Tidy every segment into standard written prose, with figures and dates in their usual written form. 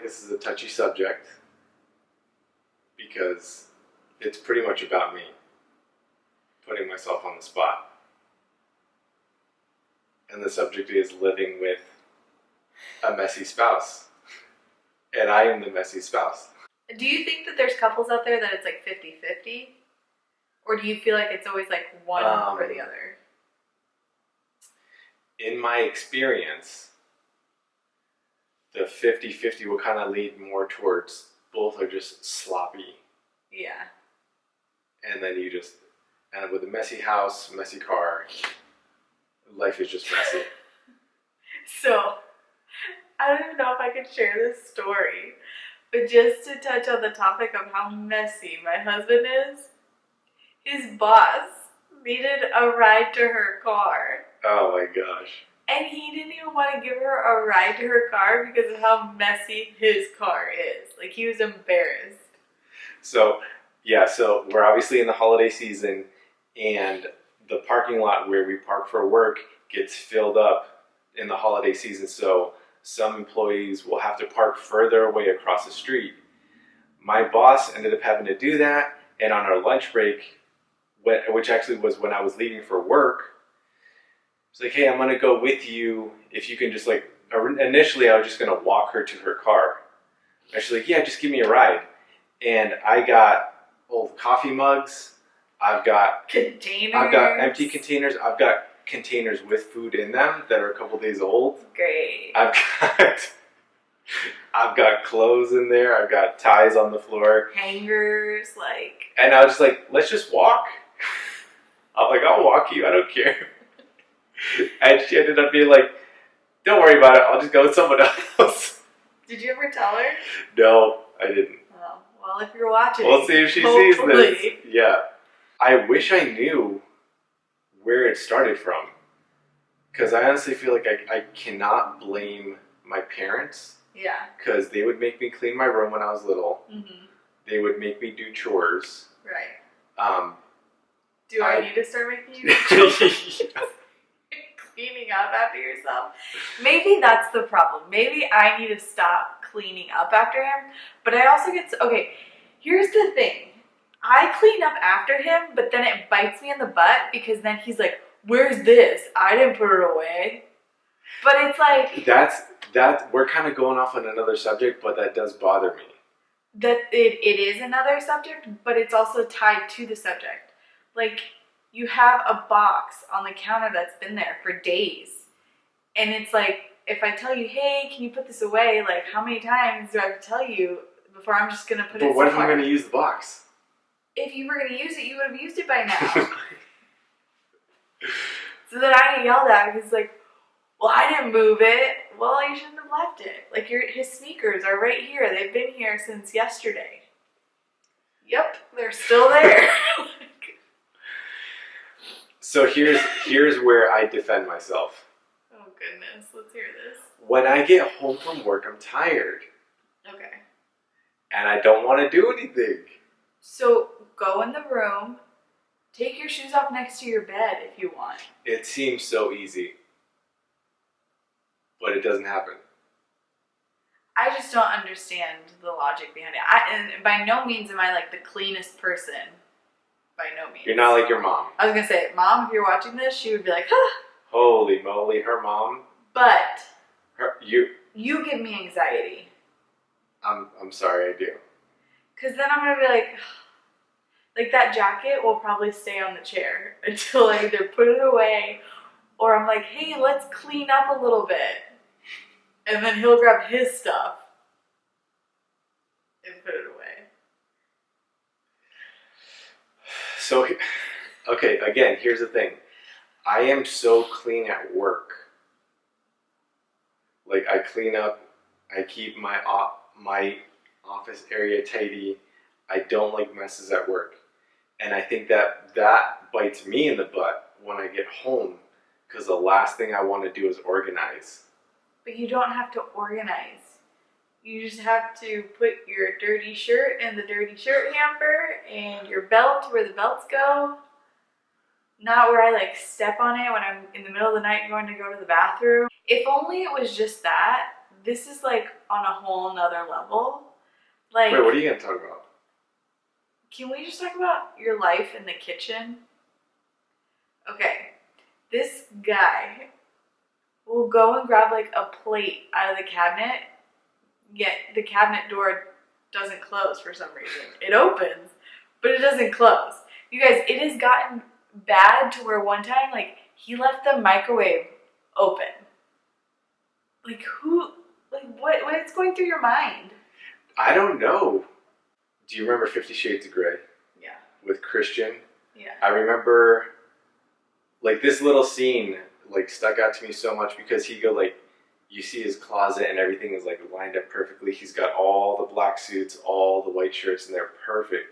this is a touchy subject because it's pretty much about me, putting myself on the spot. And the subject is living with a messy spouse. And I am the messy spouse. Do you think that there's couples out there that it's like 50-50? Or do you feel like it's always like one or the other? In my experience, the 50-50 will kind of lead more towards both are just sloppy. Yeah. And then you just end up with a messy house, messy car. Life is just messy. So, I don't even know if I could share this story, but just to touch on the topic of how messy my husband is, his boss needed a ride to her car. Oh my gosh. And he didn't even want to give her a ride to her car because of how messy his car is. Like, he was embarrassed. So, yeah, so we're obviously in the holiday season, and the parking lot where we park for work gets filled up in the holiday season. So some employees will have to park further away across the street. My boss ended up having to do that, and on our lunch break, which actually was when I was leaving for work, it's like, hey, I'm going to go with you. If you can just like, initially I was just going to walk her to her car. And she's like, yeah, just give me a ride. And I got old coffee mugs. I've got containers. I've got empty containers. I've got containers with food in them that are a couple days old. Great. I've got clothes in there. I've got ties on the floor. Hangers, like. And I was just like, let's just walk. I'm like, I'll walk you. I don't care. And she ended up being like, don't worry about it. I'll just go with someone else. Did you ever tell her? No, I didn't. Oh, well, if you're watching. We'll see if she sees this. Yeah. I wish I knew where it started from. Because I honestly feel like I cannot blame my parents. Yeah. Because they would make me clean my room when I was little. Mm-hmm. They would make me do chores. Right. Do I need to start making you do chores? Cleaning up after yourself? Maybe that's the problem. Maybe I need to stop cleaning up after him. But I also get... Okay, here's the thing. I clean up after him, but then it bites me in the butt because then he's like, where's this? I didn't put it away. But it's like... We're kind of going off on another subject, but that does bother me. That it is another subject, but it's also tied to the subject. Like, you have a box on the counter that's been there for days. And it's like, if I tell you, hey, can you put this away? Like, how many times do I have to tell you before I'm just going to put it somewhere? But what if I'm going to use the box? If you were going to use it, you would have used it by now. So then I get yelled at because, like, well, I didn't move it. Well, you shouldn't have left it. Like, his sneakers are right here. They've been here since yesterday. Yep, they're still there. So here's where I defend myself. Oh, goodness. Let's hear this. When I get home from work, I'm tired. Okay. And I don't want to do anything. So go in the room. Take your shoes off next to your bed if you want. It seems so easy. But it doesn't happen. I just don't understand the logic behind it. And by no means am I like the cleanest person. By no means. You're not like your mom. I was going to say, Mom, if you're watching this, she would be like, huh. Holy moly, her mom. But you give me anxiety. I'm sorry, I do. Because then I'm going to be like that jacket will probably stay on the chair until I either put it away or I'm like, hey, let's clean up a little bit. And then he'll grab his stuff and put it away. So, okay, again, here's the thing. I am so clean at work. Like, I clean up, I keep my office area tidy. I don't like messes at work. And I think that bites me in the butt when I get home because the last thing I want to do is organize. But you don't have to organize. You just have to put your dirty shirt in the dirty shirt hamper and your belt where the belts go. Not where I like step on it when I'm in the middle of the night going to go to the bathroom. If only it was just that, this is like on a whole nother level. Like, Wait, what are you gonna talk about? can we just talk about your life in the kitchen? Okay, this guy will go and grab like a plate out of the cabinet, yet the cabinet door doesn't close for some reason. It opens, but it doesn't close. You guys, it has gotten bad to where one time, like, he left the microwave open. Like, what's going through your mind? I don't know. Do you remember 50 Shades of Grey? Yeah. With Christian? Yeah. I remember, like, this little scene, like, stuck out to me so much because he go, like, you see his closet and everything is, like, lined up perfectly. He's got all the black suits, all the white shirts, and they're perfect.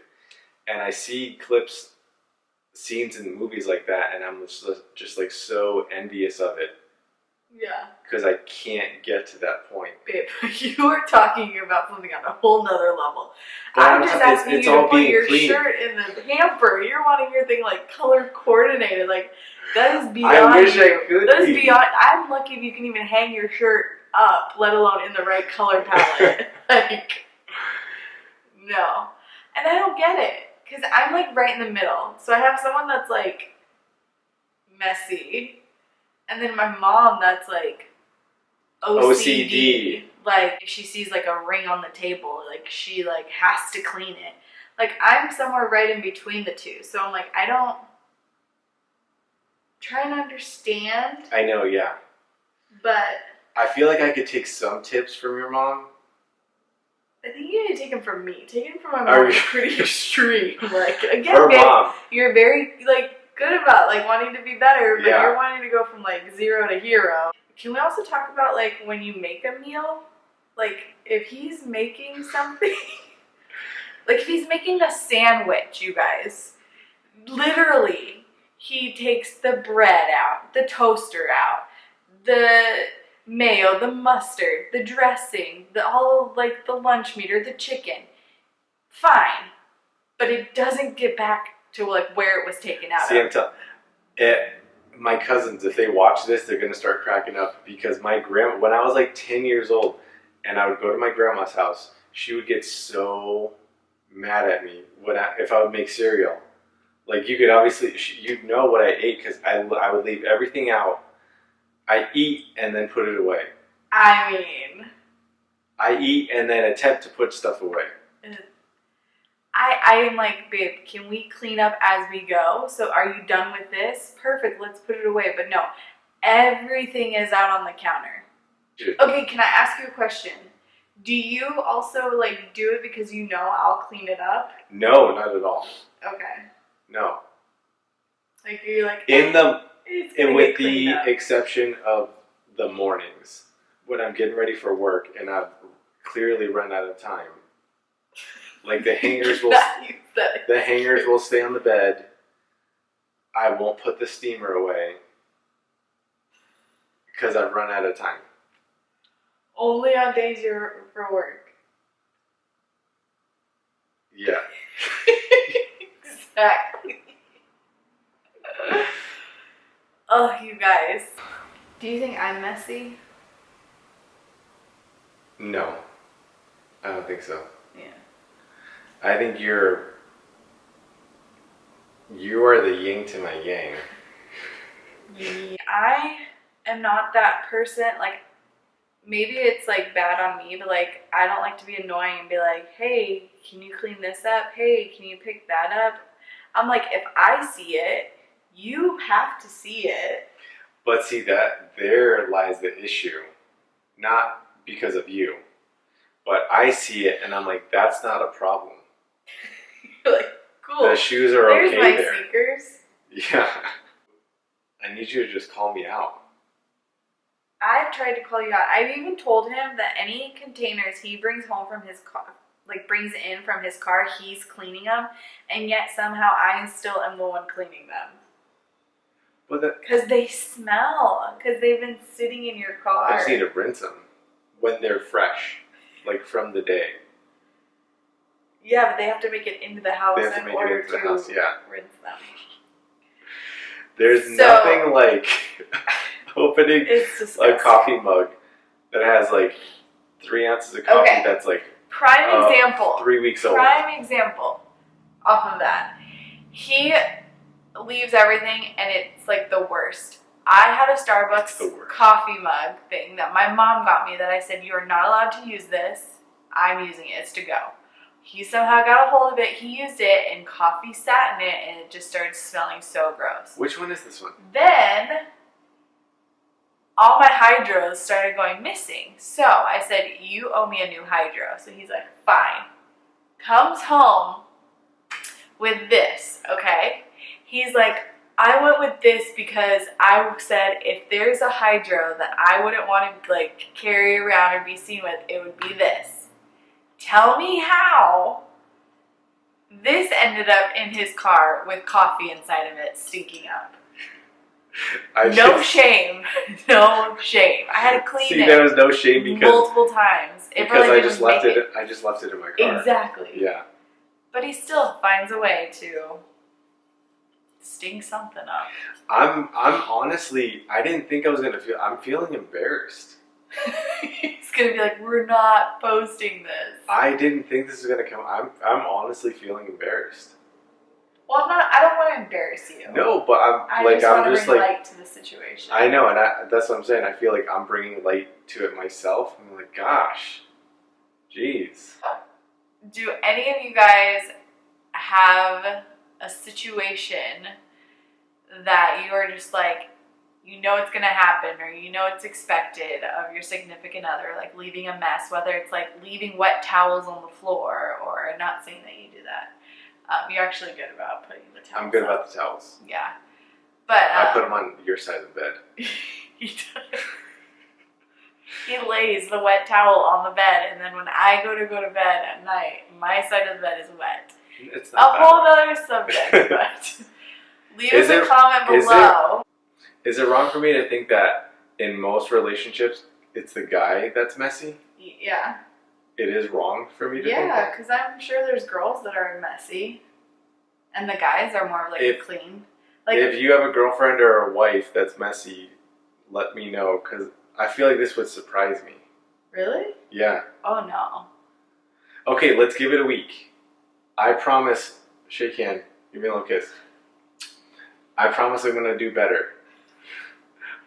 And I see scenes in movies like that, and I'm just like, so envious of it. Yeah. Because I can't get to that point. Babe, you are talking about something on a whole nother level. But I'm just asking it's you to all put being your clean. shirt in the hamper. You're wanting your thing like color coordinated. Like, that is beyond I wish you. I could That is be. beyond. I'm lucky if you can even hang your shirt up, let alone in the right color palette. Like, no. And I don't get it. Because I'm like right in the middle. So I have someone that's like messy. And then my mom that's like OCD. Like, if she sees like a ring on the table, like she like has to clean it. Like, I'm somewhere right in between the two. So I'm like, I don't trying to understand, I know, yeah. but I feel like I could take some tips from your mom. I think you need to take them from me. Taking them from my Are mom is you- pretty extreme. Like, again, Her babe, mom. you're very like good about like wanting to be better, but Yeah. you're wanting to go from like 0 to hero. Can we also talk about like when you make a meal? Like, if he's making something, like if he's making a sandwich, you guys, literally, he takes the bread out, the toaster out, the mayo, the mustard, the dressing, all of like the lunch meat or the chicken. Fine, but it doesn't get back to like where it was taken out See, of. I'm telling my cousins, if they watch this, they're gonna start cracking up because my grandma, when I was like 10 years old, and I would go to my grandma's house, she would get so mad at me if I would make cereal. Like, you could obviously, you'd know what I ate because I would leave everything out. I eat and then put it away. I mean, I eat and then attempt to put stuff away. I am like, babe, can we clean up as we go? So are you done with this? Perfect, let's put it away. But no, everything is out on the counter. Dude. Okay, can I ask you a question? Do you also like do it because you know I'll clean it up? No, not at all. Okay. No. Like, you're like, In the it's gonna And with get cleaned the up. exception of the mornings, when I'm getting ready for work and I've clearly run out of time. Like, the hangers will stay on the bed. I won't put the steamer away because I've run out of time. Only on days you're for work. Yeah. Exactly. Oh, you guys. Do you think I'm messy? No. I don't think so. Yeah. I think you are the yin to my yang. I am not that person. Like, maybe it's like bad on me, but like, I don't like to be annoying and be like, hey, can you clean this up? Hey, can you pick that up? I'm like, if I see it, you have to see it. But see, there lies the issue. Not because of you. But I see it and I'm like, that's not a problem. You're like, cool. The shoes are There's okay my there. sneakers. Yeah. I need you to just call me out. I've tried to call you out. I've even told him that any containers he brings home from his car, like brings in from his car, he's cleaning them, and yet somehow I still am the one cleaning them. But Because they smell. Because they've been sitting in your car. I just need to rinse them when they're fresh, like from the day. Yeah, but they have to make it into the house They have to in make it order into the to house, yeah. rinse them. There's So- nothing like opening It's a disgusting. coffee mug that has like 3 ounces of coffee. Okay. That's like Prime example. 3 weeks old. Prime example off of that. He leaves everything and it's like the worst. I had a Starbucks coffee mug thing that my mom got me that I said, you are not allowed to use this. I'm using it. It's to go. He somehow got a hold of it. He used it and coffee sat in it and it just started smelling so gross. Which one is this one? Then all my hydros started going missing. So I said, you owe me a new hydro. So he's like, fine. Comes home with this, okay? He's like, I went with this because I said if there's a hydro that I wouldn't want to like carry around or be seen with, it would be this. Tell me how this ended up in his car with coffee inside of it stinking up. No shame. No shame. I had to clean it. There was no shame because multiple times. Because I just left it. I just left it in my car. Exactly. Yeah. But he still finds a way to stink something up. I'm honestly, I didn't think I was gonna feel. I'm feeling embarrassed. He's gonna be like, we're not posting this. I didn't think this was gonna come. I'm honestly feeling embarrassed. Well, I'm not. I don't want to embarrass you. No, but I just bring light to the situation. I know, and that's what I'm saying. I feel like I'm bringing light to it myself. I'm like, gosh, jeez. Do any of you guys have a situation that you are just like, you know it's gonna happen, or you know it's expected of your significant other, like leaving a mess, whether it's like leaving wet towels on the floor, or not saying that you do that. You're actually good about putting the towels. I'm good up. about the towels. Yeah, but I put them on your side of the bed. He does. He lays the wet towel on the bed, and then when I go to bed at night, my side of the bed is wet. It's a not whole other subject, but leave us a comment below. Is it wrong for me to think that in most relationships, it's the guy that's messy? Yeah. It is wrong for me to think that? Yeah, because I'm sure there's girls that are messy, and the guys are more like clean. Like, if you have a girlfriend or a wife that's messy, let me know, because I feel like this would surprise me. Really? Yeah. Oh, no. Okay, let's give it a week. I promise. Shake hand. Give me a little kiss. I promise I'm going to do better.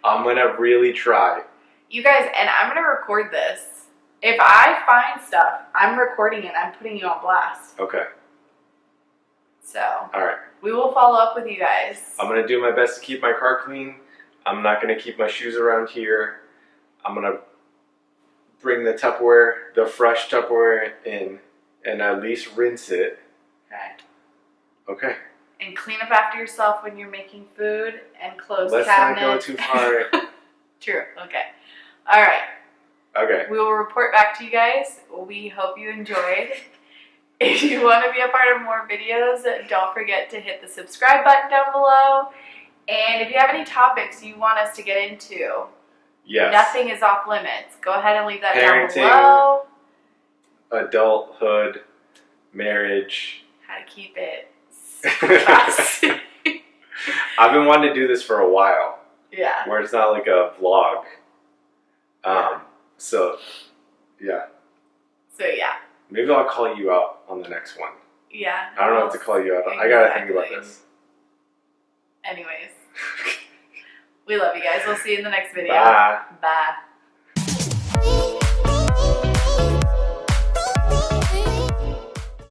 I'm going to really try. You guys, and I'm going to record this. If I find stuff, I'm recording it. I'm putting you on blast. Okay. So. All right. We will follow up with you guys. I'm going to do my best to keep my car clean. I'm not going to keep my shoes around here. I'm going to bring the Tupperware, the fresh Tupperware in, and at least rinse it. Okay. Okay. And clean up after yourself when you're making food and close Let's cabinets. not go too far. True. Okay. All right. Okay. We will report back to you guys. We hope you enjoyed. If you want to be a part of more videos, don't forget to hit the subscribe button down below. And if you have any topics you want us to get into, yes. Nothing is off limits. Go ahead and leave that Parenting, down below. Adulthood, marriage. How to keep it classy. I've been wanting to do this for a while. Yeah. Where it's not like a vlog. So, yeah. So, yeah. Maybe I'll call you out on the next one. Yeah. I don't know what to call you out on. I gotta think about this. Anyways. We love you guys. We'll see you in the next video. Bye. Bye.